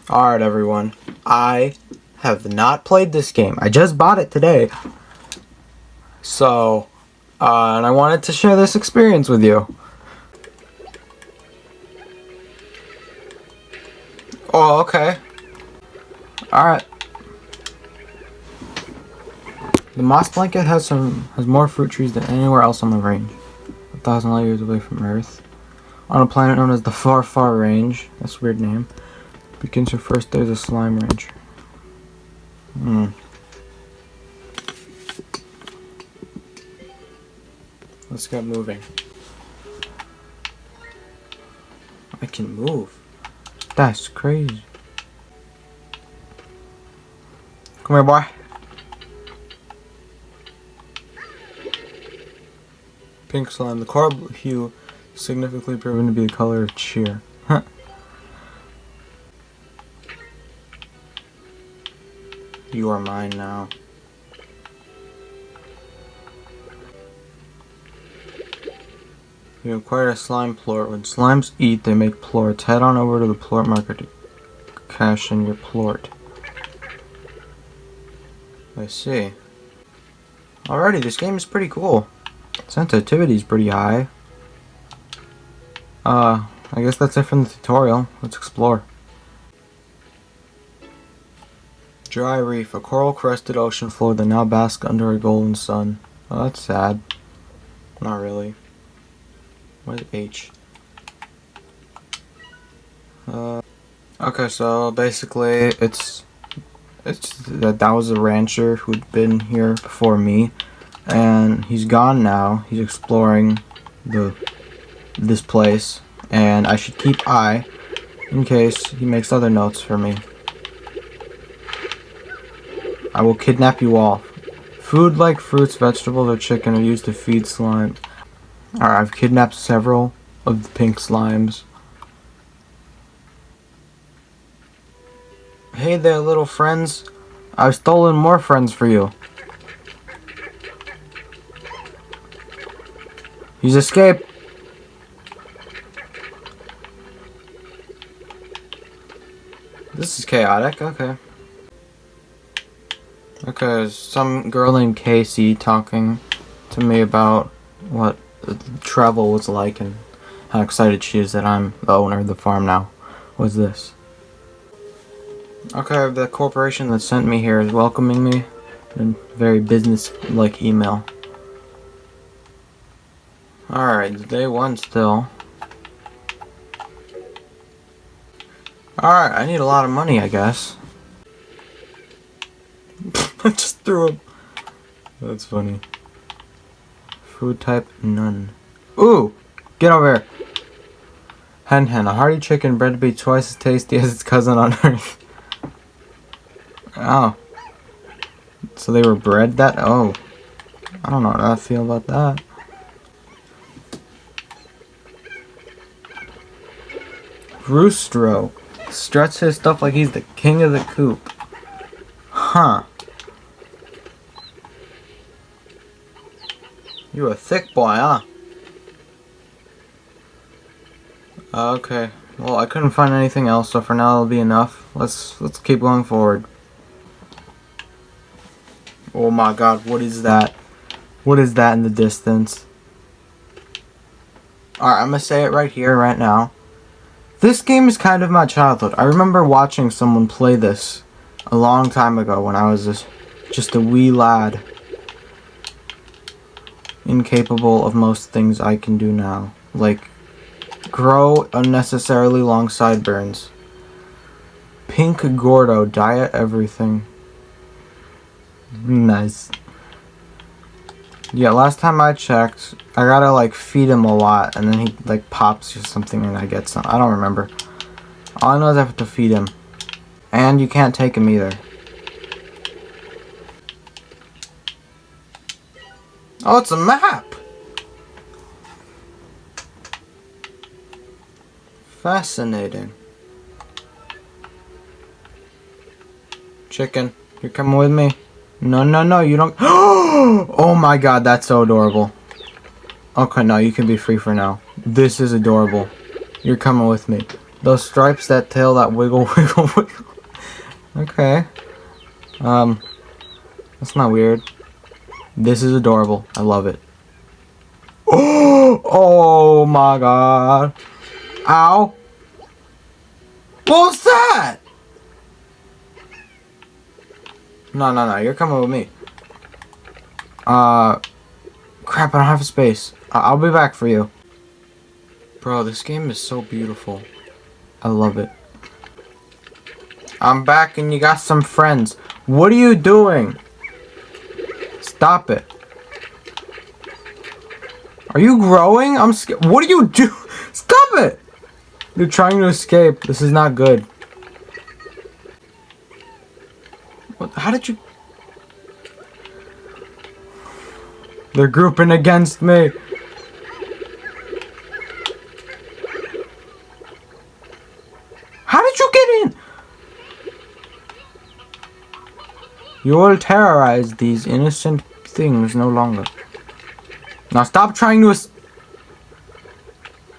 Alright, everyone. I have not played this game. I just bought it today. So, and I wanted to share this experience with you. Oh, okay. Alright. The moss blanket has more fruit trees than anywhere else on the range. 1,000 light years away from Earth. On a planet known as the Far Far Range. That's a weird name. Begins your first day as a slime rancher. Let's get moving. I can move. That's crazy. Come here, boy. Pink slime. The coral hue significantly proven to be the color of cheer. Huh. You are mine now. You acquired a slime plort. When slimes eat, they make plorts. Head on over to the plort market to cash in your plort. I see. Alrighty, this game is pretty cool. Sensitivity is pretty high. I guess that's it from the tutorial. Let's explore. Dry reef, a coral-crested ocean floor that now basks under a golden sun. Oh, that's sad. Not really. What is H? Okay, so basically it's that was a rancher who'd been here before me, and he's gone now. He's exploring this place, and I should keep eye in case he makes other notes for me. I will kidnap you all. Food like fruits, vegetables, or chicken are used to feed slime. Alright, I've kidnapped several of the pink slimes. Hey there, little friends. I've stolen more friends for you. He's escaped. This is chaotic, okay. Okay, some girl named Casey talking to me about what travel was like and how excited she is that I'm the owner of the farm now. What's this? Okay, the corporation that sent me here is welcoming me in a very business-like email. Alright, day one still. Alright, I need a lot of money, I guess. I just threw him. That's funny. Food type, none. Ooh! Get over here! Hen hen, a hearty chicken bred to be twice as tasty as its cousin on Earth. Oh. So they were bred that? Oh. I don't know how I feel about that. Roostro struts his stuff like he's the king of the coop. Huh. You a thick boy, huh? Okay. Well, I couldn't find anything else, so for now it'll be enough. Let's keep going forward. Oh my god, what is that? What is that in the distance? Alright, I'm gonna say it right here, right now. This game is kind of my childhood. I remember watching someone play this a long time ago when I was just a wee lad. Incapable of most things I can do now. Like, grow unnecessarily long sideburns. Pink Gordo, diet everything. Nice. Yeah, last time I checked, I gotta like feed him a lot and then he like pops or something and I get some. I don't remember. All I know is I have to feed him. And you can't take him either. Oh, it's a map! Fascinating. Chicken, you're coming with me? No, no, no, you don't. Oh my god, that's so adorable. Okay, no, you can be free for now. This is adorable. You're coming with me. Those stripes, that tail, that wiggle, wiggle, wiggle. Okay. That's not weird. This is adorable. I love it. Oh my god. Ow. What was that? No. You're coming with me. Crap, I don't have space. I'll be back for you. Bro, this game is so beautiful. I love it. I'm back and you got some friends. What are you doing? Stop it. Are you growing? I'm scared. What do you do? Stop it! You're trying to escape. This is not good. What? How did you... They're grouping against me. How did you get in? You will terrorize these innocent things no longer. Now stop trying to...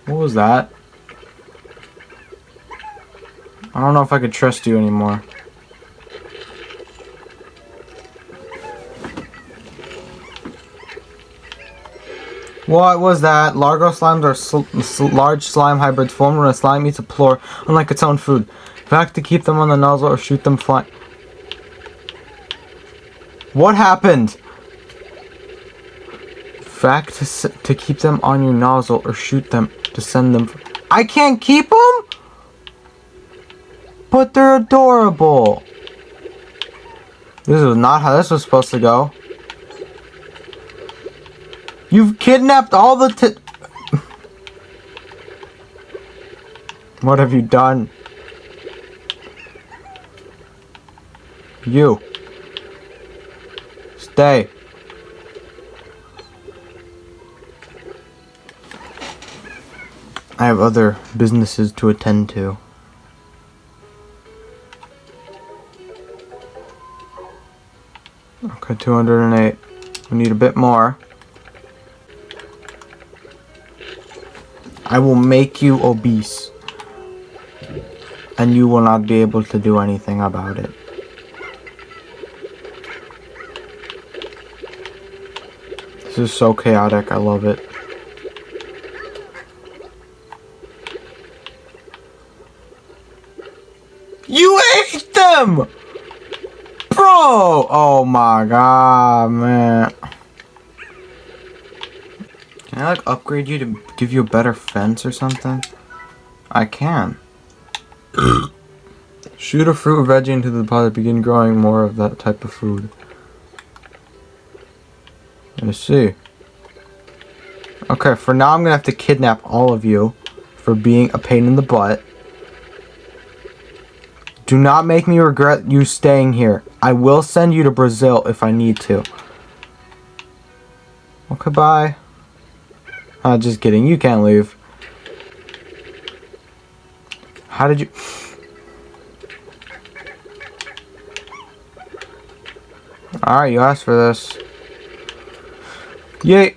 What was that? I don't know if I could trust you anymore. What was that? Largo slimes are large slime hybrids formed when a slime eats a plore, unlike its own food. Fact to keep them on the nozzle or shoot them flying. What happened? Fact to keep them on your nozzle or shoot them to send them. I can't keep them? But they're adorable. This is not how this was supposed to go. You've kidnapped all the What have you done? You. Stay. I have other businesses to attend to. Okay, 208. We need a bit more. I will make you obese. And you will not be able to do anything about it. This is so chaotic. I love it. You ate them! Bro! Oh my god, man. Can I like upgrade you to give you a better fence or something? I can. Shoot a fruit or veggie into the deposit. Begin growing more of that type of food. Let's see. Okay, for now I'm gonna have to kidnap all of you for being a pain in the butt. Do not make me regret you staying here. I will send you to Brazil if I need to. Okay, bye. Just kidding. You can't leave. How did you... Alright, you asked for this. Yay!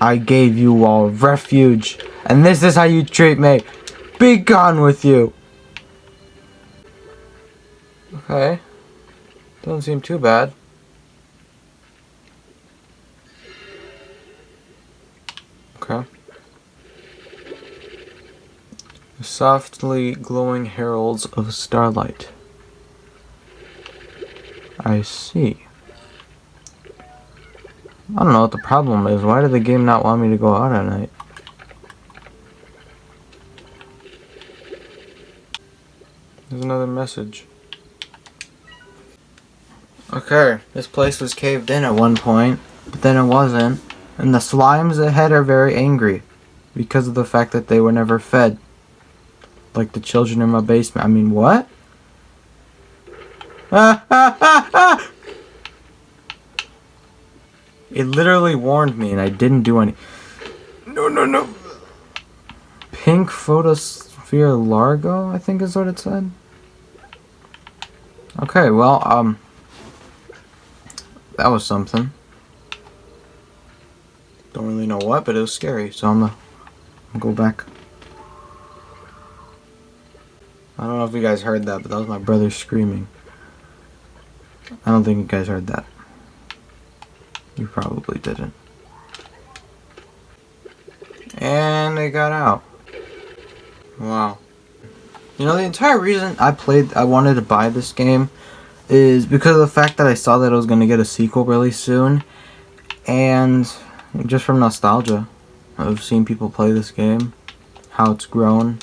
I gave you all refuge, and this is how you treat me. Be gone with you. Okay. Doesn't seem too bad. Okay. The softly glowing heralds of starlight. I see. I don't know what the problem is. Why did the game not want me to go out at night? There's another message. Okay, this place was caved in at one point, but then it wasn't. And the slimes ahead are very angry because of the fact that they were never fed. Like the children in my basement. I mean, what? Ah! It literally warned me and I didn't do any. No. Pink photosphere Largo, I think is what it said. Okay, well, that was something. Don't really know what, but it was scary, so I'm gonna go back. I don't know if you guys heard that, but that was my brother screaming. I don't think you guys heard that. You probably didn't. And they got out. Wow. You know, the entire reason I wanted to buy this game is because of the fact that I saw that I was going to get a sequel really soon. And just from nostalgia of seeing people play this game, how it's grown.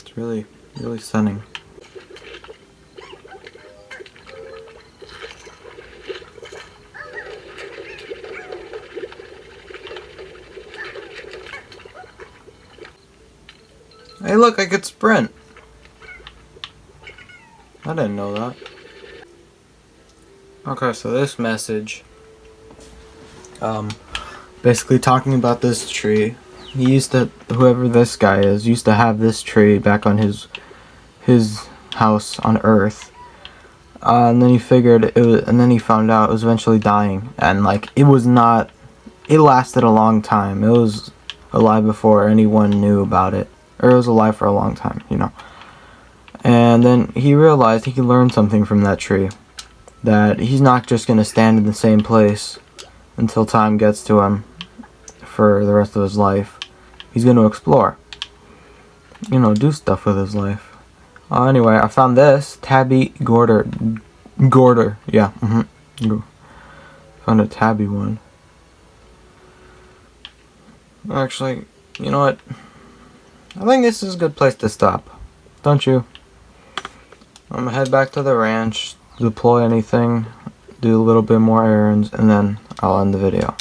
It's really, really stunning. Hey look, I could sprint. I didn't know that. Okay, so this message, basically talking about this tree. Whoever this guy is, used to have this tree back on his house on Earth. And then he figured it was, and then he found out it was eventually dying, and like it was not. It lasted a long time. It was alive before anyone knew about it, or it was alive for a long time, you know. And then he realized he could learn something from that tree. That he's not just gonna stand in the same place until time gets to him for the rest of his life. He's gonna explore. You know, do stuff with his life. Anyway, I found this. Tabby Gorder. Yeah. Found a tabby one. Actually, you know what? I think this is a good place to stop. Don't you? I'm gonna head back to the ranch, deploy anything, do a little bit more errands, and then I'll end the video.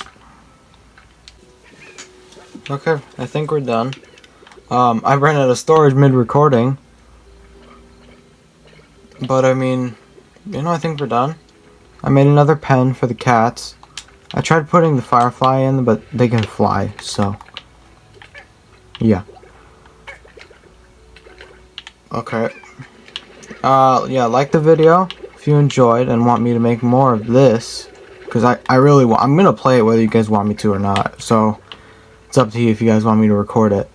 Okay, I think we're done. I ran out of storage mid-recording. But I mean, you know, I think we're done. I made another pen for the cats. I tried putting the firefly in, but they can fly, so yeah. Okay. Yeah, like the video if you enjoyed and want me to make more of this, because I really want. I'm gonna play it whether you guys want me to or not. So it's up to you if you guys want me to record it.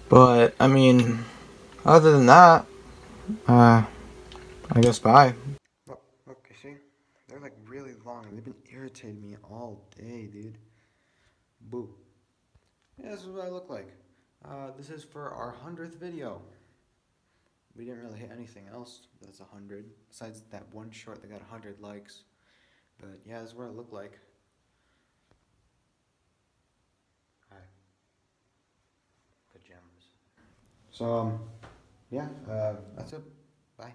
But I mean, other than that, I guess bye. Look, you see? They're like really long. They've been irritating me all day, dude. Boo. Yeah, this is what I look like. This is for our 100th video. We didn't really hit anything else that's 100, besides that one short that got 100 likes. But yeah, this is what I look like. Hi. Pajamas. So, yeah, that's it. Bye.